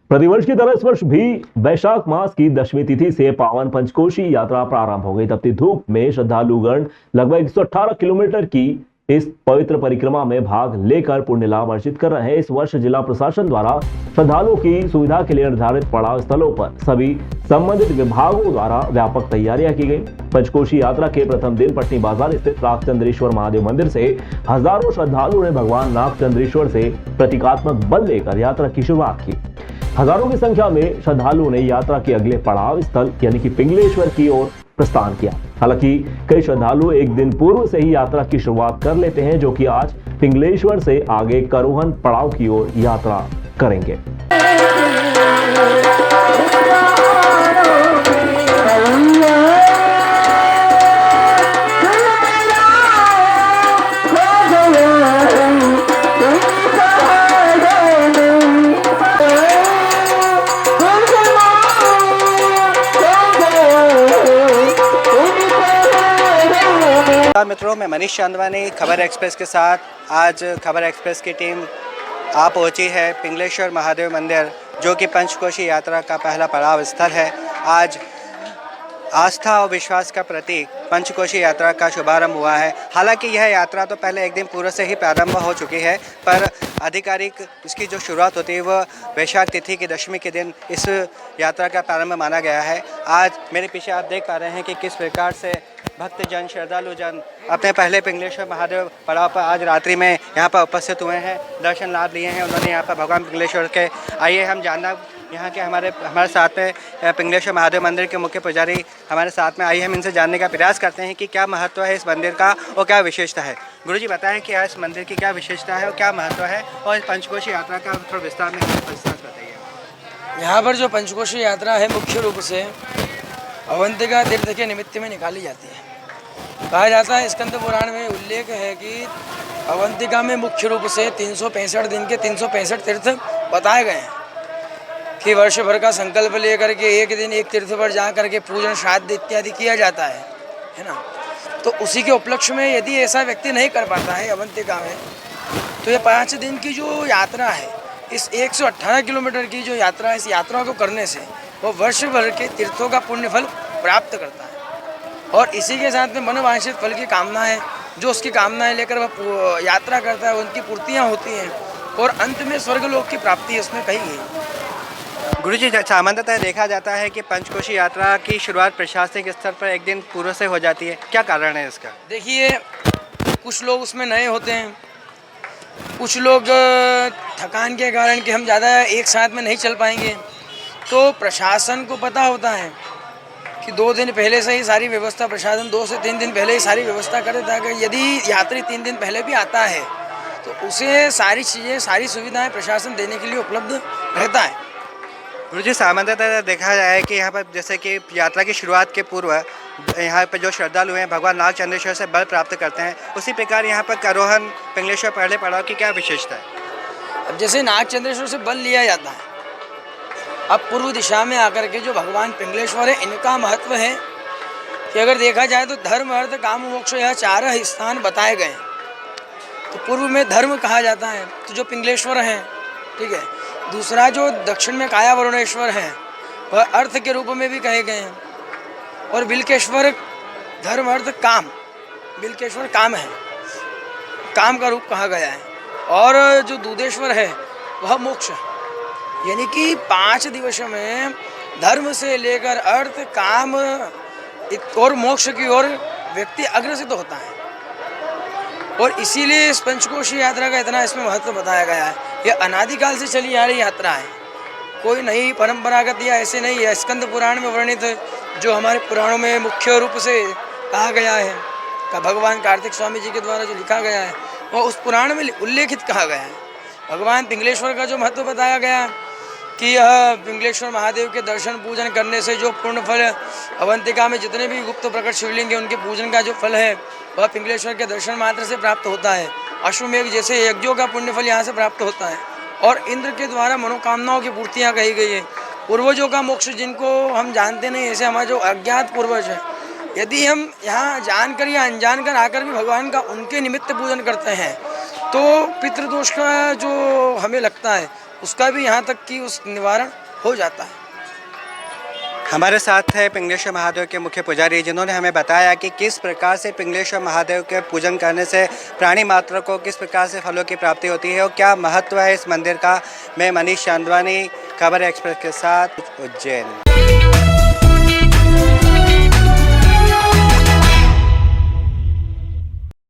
प्रतिवर्ष की तरह इस वर्ष भी वैशाख मास की दशमी तिथि से पावन पंचकोशी यात्रा प्रारंभ हो गई। तपती धूप में श्रद्धालुगण लगभग 118 किलोमीटर की इस पवित्र परिक्रमा में भाग लेकर पुण्य लाभ अर्जित कर रहे हैं। इस वर्ष जिला प्रशासन द्वारा श्रद्धालुओं की सुविधा के लिए निर्धारित पड़ाव स्थलों पर सभी संबंधित विभागों द्वारा व्यापक तैयारियां की गई। पंचकोशी यात्रा के प्रथम दिन पटनी बाजार स्थित नागचंद्रेश्वर महादेव मंदिर से हजारों श्रद्धालुओं ने भगवान नागचंद्रेश्वर से प्रतीकात्मक बल लेकर यात्रा की शुरुआत की। हजारों की संख्या में श्रद्धालुओं ने यात्रा के अगले पड़ाव स्थल यानी कि पिंगलेश्वर की ओर प्रस्थान किया। हालांकि कई श्रद्धालु एक दिन पूर्व से ही यात्रा की शुरुआत कर लेते हैं, जो कि आज पिंगलेश्वर से आगे करोहन पड़ाव की ओर यात्रा करेंगे। मित्रों, मैं मनीष चांदवानी खबर एक्सप्रेस के साथ आज खबर एक्सप्रेस की टीम आ पहुंची है पिंगलेश्वर महादेव मंदिर, जो कि पंचकोशी यात्रा का पहला पड़ाव स्थल है। आज आस्था और विश्वास का प्रतीक पंचकोशी यात्रा का शुभारंभ हुआ है। हालांकि यह यात्रा तो पहले एक दिन पूर्व से ही प्रारंभ हो चुकी है, पर आधिकारिक इसकी जो शुरुआत होती है वह वैशाख तिथि की दशमी के दिन इस यात्रा का प्रारंभ माना गया है। आज मेरे पीछे आप देख पा रहे हैं कि किस प्रकार से भक्तजन श्रद्धालु जन अपने पहले पिंगलेश्वर महादेव पड़ाव पर आज रात्रि में यहाँ पर उपस्थित हुए हैं, दर्शन लाभ लिए हैं उन्होंने यहाँ पर भगवान पिंगलेश्वर के। आइए हम जानना यहाँ के हमारे साथ में पिंगलेश्वर महादेव मंदिर के मुख्य पुजारी हमारे साथ में, आइए हम इनसे जानने का प्रयास करते हैं कि क्या महत्व है इस मंदिर का और क्या विशेषता है। गुरुजी बताएं कि इस मंदिर की क्या विशेषता है और क्या महत्व है, और इस पंचकोशी यात्रा का थोड़ा विस्तार में बताइए। यहाँ पर जो पंचकोशी यात्रा है मुख्य रूप से अवंतिका तीर्थ के निमित्त में निकाली जाती है। कहा जाता है, स्कंद पुराण में उल्लेख है कि अवंतिका में मुख्य रूप से 365 दिन के 365 तीर्थ बताए गए हैं कि वर्ष भर का संकल्प लेकर के एक दिन एक तीर्थ पर जा करके पूजन श्राद्ध इत्यादि किया जाता है ना। तो उसी के उपलक्ष्य में यदि ऐसा व्यक्ति नहीं कर पाता है अवंतिका में, तो ये 5 दिन की जो यात्रा है, इस 118 किलोमीटर की जो यात्रा है, इस यात्रा को करने से वो वर्ष भर के तीर्थों का पुण्य फल प्राप्त करता है। और इसी के साथ में मनोवांछित फल की कामनाएं, जो उसकी कामनाएं लेकर वह यात्रा करता है, उनकी पूर्तियां होती हैं और अंत में स्वर्गलोक की प्राप्ति इसमें कही गई। गुरुजी, सामान्यतः देखा जाता है कि पंचकोशी यात्रा की शुरुआत प्रशासनिक स्तर पर एक दिन पूर्व से हो जाती है, क्या कारण है इसका? देखिए, कुछ लोग उसमें नए होते हैं, कुछ लोग थकान के कारण कि हम ज़्यादा एक साथ में नहीं चल पाएंगे, तो प्रशासन को पता होता है कि 2 दिन पहले से ही सारी व्यवस्था, प्रशासन 2 से 3 दिन पहले ही सारी व्यवस्था कर देता है कि यदि यात्री 3 दिन पहले भी आता है तो उसे सारी चीज़ें, सारी सुविधाएं प्रशासन देने के लिए उपलब्ध रहता है। गुरुजी, सामान्यतः देखा जाए कि यहाँ पर जैसे कि यात्रा की शुरुआत के पूर्व यहाँ पर जो श्रद्धालु हैं भगवान नागचंद्रेश्वर से बल प्राप्त करते हैं, उसी प्रकार यहाँ पर करोहन पिंगलेश्वर पहले पड़ाव की क्या विशेषता है? अब जैसे नागचंद्रेश्वर से बल लिया जाता है, अब पूर्व दिशा में आकर के जो भगवान पिंगलेश्वर है, इनका महत्व है कि अगर देखा जाए तो धर्म, अर्थ, काम, मोक्ष, यह 4 स्थान बताए गए हैं। तो पूर्व में धर्म कहा जाता है, तो जो पिंगलेश्वर हैं, ठीक है। दूसरा जो दक्षिण में कायावरुणेश्वर है, वह अर्थ के रूप में भी कहे गए हैं। और बिल्केश्वर धर्म, अर्थ, काम, बिल्केश्वर काम है, काम का रूप कहा गया है। और जो दूधेश्वर है वह मोक्ष है। यानी कि 5 दिवसों में धर्म से लेकर अर्थ, काम और मोक्ष की ओर व्यक्ति अग्रसित होता है। और इसीलिए इस पंचकोशी यात्रा का इतना इसमें महत्व बताया गया है। यह अनादिकाल से चली आ रही यात्रा है, कोई नई परंपरागत या ऐसे नहीं है। स्कंद पुराण में वर्णित, जो हमारे पुराणों में मुख्य रूप से कहा गया है, का भगवान कार्तिक स्वामी जी के द्वारा जो लिखा गया है, वह उस पुराण में उल्लेखित कहा गया है। भगवान पिंगलेश्वर का जो महत्व बताया गया कि यह पिंगलेश्वर महादेव के दर्शन पूजन करने से जो पूर्ण फल, अवंतिका में जितने भी गुप्त प्रकट शिवलिंग है उनके पूजन का जो फल है वह पिंगलेश्वर के दर्शन मात्र से प्राप्त होता है। अश्वमेघ जैसे यज्ञों का पुण्य फल यहाँ से प्राप्त होता है। और इंद्र के द्वारा मनोकामनाओं की पूर्तियाँ कही गई है। पूर्वजों का मोक्ष जिनको हम जानते नहीं, ऐसे हमारे जो अज्ञात पूर्वज हैं, यदि हम यहाँ जानकर या अनजान कर आकर भी भगवान का उनके निमित्त पूजन करते हैं तो पितृदोष का जो हमें लगता है उसका भी यहाँ तक कि उस निवारण हो जाता है। हमारे साथ है पिंगलेश्वर महादेव के मुख्य पुजारी, जिन्होंने हमें बताया कि किस प्रकार से पिंगलेश्वर महादेव के पूजन करने से प्राणी मात्र को किस प्रकार से फलों की प्राप्ति होती है और क्या महत्व है इस मंदिर का। मैं मनीष चांदवानी, खबर एक्सप्रेस के साथ, उज्जैन।